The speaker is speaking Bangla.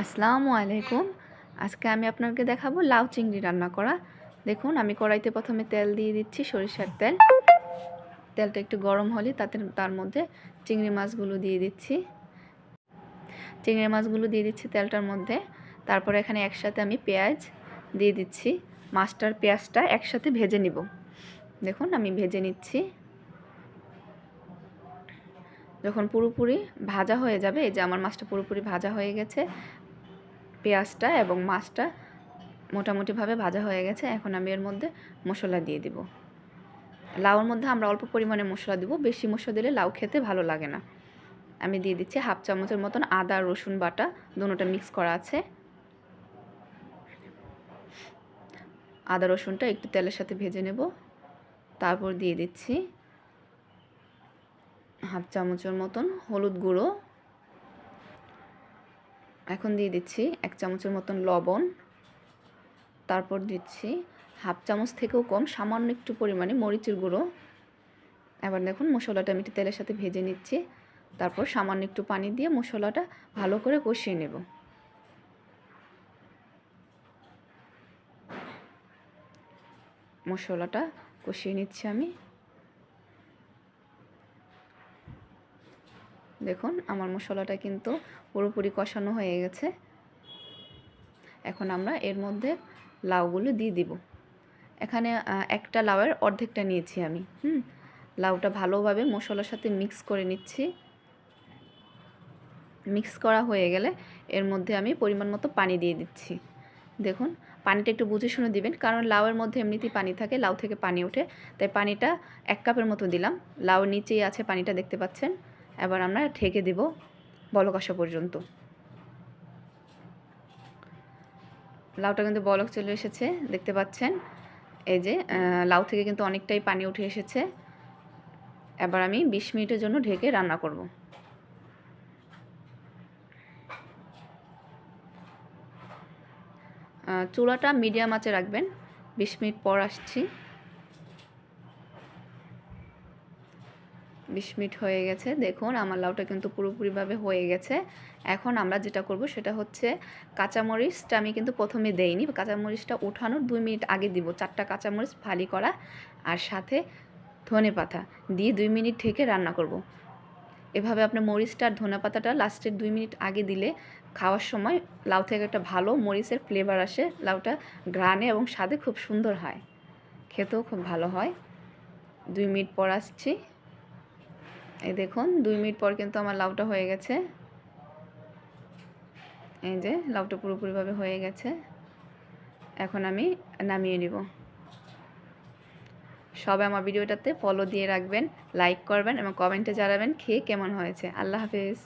আসসালামু আলাইকুম। আজকে আমি আপনাকে দেখাবো লাউ চিংড়ি রান্না করা। দেখুন আমি কড়াইতে প্রথমে তেল দিয়ে দিচ্ছি, সরিষার তেল। তেলটা একটু গরম হলে তার মধ্যে চিংড়ি মাছগুলো দিয়ে দিচ্ছি। চিংড়ি মাছগুলো দিয়ে দিচ্ছি তেলটার মধ্যে। তারপরে এখানে একসাথে আমি পেঁয়াজ দিয়ে দিচ্ছি। মাছটার পেঁয়াজটা একসাথে ভেজে নিব। দেখুন আমি ভেজে নিচ্ছি। যখন পুরোপুরি ভাজা হয়ে যাবে, এই যে আমার মাছটা পুরোপুরি ভাজা হয়ে গেছে, পেঁয়াজটা এবং মাছটা মোটামুটিভাবে ভাজা হয়ে গেছে। এখন আমি এর মধ্যে মশলা দিয়ে দিব। লাউর মধ্যে আমরা অল্প পরিমাণে মশলা দিব, বেশি মশলা দিলে লাউ খেতে ভালো লাগে না। আমি দিয়ে দিচ্ছি হাফ চামচের মতন আদা রসুন বাটা, দুটোটা মিক্স করা আছে। আদা রসুনটা একটু তেলের সাথে ভেজে নেব। তারপর দিয়ে দিচ্ছি হাফ চামচের মতন হলুদ গুঁড়ো। এখন দিয়ে দিচ্ছি 1 চামচের মতন লবণ। তারপর দিচ্ছি হাফ চামচ থেকেও কম সামান্য একটু পরিমাণে মরিচের গুঁড়ো। এবার দেখুন মশলাটা আমি একটু তেলের সাথে ভেজে নিচ্ছি। তারপর সামান্য একটু পানি দিয়ে মশলাটা ভালো করে কষিয়ে নেব। মশলাটা কষিয়ে নিচ্ছি আমি। দেখুন আমার মশলাটা কিন্তু পুরোপুরি কষানো হয়ে গেছে। এখন আমরা এর মধ্যে লাউগুলো দিয়ে দিব। এখানে একটা লাউয়ের অর্ধেকটা নিয়েছি আমি। লাউটা ভালোভাবে মশলার সাথে মিক্স করে নিচ্ছি। মিক্স করা হয়ে গেলে এর মধ্যে আমি পরিমাণ মতো পানি দিয়ে দিচ্ছি। দেখুন পানিটা একটু বুঝে শুনে দিবেন, কারণ লাউয়ের মধ্যে এমনিতেই পানি থাকে, লাউ থেকে পানি ওঠে, তাই পানিটা 1 কাপের মতো দিলাম। লাউ নিচেই আছে পানিটা, দেখতে পাচ্ছেন। এবার আমরা ঢেকে দেব বলক আসা পর্যন্ত। লাউটা কিন্তু বলক চলে এসেছে, দেখতে পাচ্ছেন। এই যে লাউ থেকে কিন্তু অনেকটাই পানি উঠে এসেছে। এবার আমি 20 মিনিটের জন্য ঢেকে রান্না করব। চুলাটা মিডিয়াম আঁচে রাখবেন। 20 মিনিট পর আসছি। 20 মিনিট হয়ে গেছে। দেখুন আমার লাউটা কিন্তু পুরোপুরিভাবে হয়ে গেছে। এখন আমরা যেটা করব সেটা হচ্ছে কাঁচামরিচটা আমি কিন্তু প্রথমে দেইনি, কাঁচামরিচটা ওঠানোর 2 মিনিট আগে দিব। 4টা কাঁচামরিচ ফালি করা আর সাথে ধনেপাতা দিয়ে 2 মিনিট ঢেকে রান্না করব। এভাবে আপনার মরিচটা আর ধনেপাতাটা লাস্টের 2 মিনিট আগে দিলে খাওয়ার সময় লাউ থেকে একটা ভালো মরিচের ফ্লেভার আসে। লাউটা ঘ্রাণে এবং স্বাদে খুব সুন্দর হয়, খেতেও খুব ভালো হয়। 2 মিনিট পর আসছি। এই দেখুন 2 মিনিট পর কিন্তু আমার লাউটা হয়ে গেছে। এই যে লাউটা পুরোপুরিভাবে হয়ে গেছে। এখন আমি নামিয়ে নিব। সবাই আমার ভিডিওটাতে ফলো দিয়ে রাখবেন, লাইক করবেন এবং কমেন্টে জানাবেন খেয়ে কেমন হয়েছে। আল্লাহ হাফেজ।